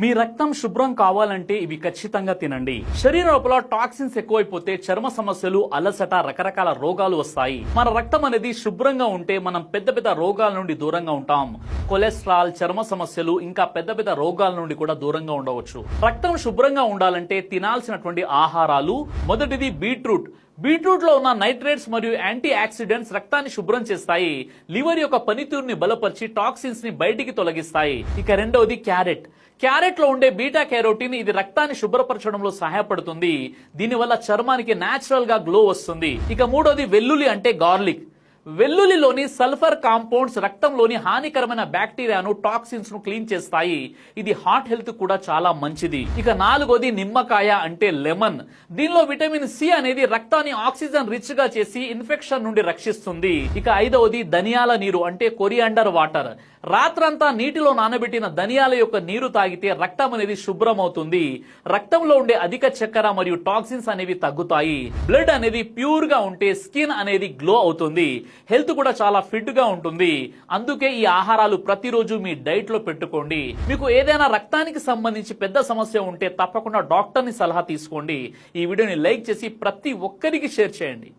మీ రక్తం శుభ్రం కావాలంటే ఇవి ఖచ్చితంగా తినండి. శరీరం లోపల టాక్సిన్స్ ఎక్కువైపోతే చర్మ సమస్యలు, అలసట, రకరకాల రోగాలు వస్తాయి. మన రక్తం అనేది శుభ్రంగా ఉంటే మనం పెద్ద పెద్ద రోగాల నుండి దూరంగా ఉంటాం. కొలెస్ట్రాల్, చర్మ సమస్యలు, ఇంకా పెద్ద పెద్ద రోగాల నుండి కూడా దూరంగా ఉండవచ్చు. రక్తం శుభ్రంగా ఉండాలంటే తినాల్సినటువంటి ఆహారాలు, మొదటిది బీట్రూట్. బీట్రూట్ లో ఉన్న నైట్రేట్స్ మరియు యాంటీ ఆక్సిడెంట్స్ రక్తాన్ని శుభ్రం చేస్తాయి. లివర్ యొక్క పనితీరుని బలపరిచి టాక్సిన్స్ ని బయటికి తొలగిస్తాయి. ఇక రెండవది క్యారెట్. క్యారెట్ లో ఉండే బీటా క్యారోటీన్ ఇది రక్తాన్ని శుభ్రపరచడంలో సహాయపడుతుంది. దీనివల్ల చర్మానికి నేచురల్ గా గ్లో వస్తుంది. ఇక మూడోది వెల్లుల్లి అంటే గార్లిక్. వెల్లుల్లిలోని సల్ఫర్ కాంపౌండ్స్ రక్తంలోని హానికరమైన బ్యాక్టీరియాను, టాక్సిన్స్ ను క్లీన్ చేస్తాయి. ఇది హార్ట్ హెల్త్ కూడా చాలా మంచిది. ఇక నాలుగోది నిమ్మకాయ అంటే లెమన్. దీనిలో విటమిన్ సి అనేది రక్తాన్ని ఆక్సిజన్ రిచ్ గా చేసి ఇన్ఫెక్షన్ నుండి రక్షిస్తుంది. ఇక ఐదవది ధనియాల నీరు అంటే కొరియాండర్ వాటర్. రాత్రంతా నీటిలో నానబెట్టిన ధనియాల యొక్క నీరు తాగితే రక్తం అనేది శుభ్రం అవుతుంది. రక్తంలో ఉండే అధిక చక్కెర మరియు టాక్సిన్స్ అనేవి తగ్గుతాయి. బ్లడ్ అనేది ప్యూర్ గా ఉంటే స్కిన్ అనేది గ్లో అవుతుంది. హెల్త్ కూడా చాలా ఫిట్ గా ఉంటుంది. అందుకే ఈ ఆహారాలు ప్రతిరోజు మీ డైట్ లో పెట్టుకోండి. మీకు ఏదైనా రక్తానికి సంబంధించి పెద్ద సమస్య ఉంటే తప్పకుండా డాక్టర్ ని సలహా తీసుకోండి. ఈ వీడియోని లైక్ చేసి ప్రతి ఒక్కరికి షేర్ చేయండి.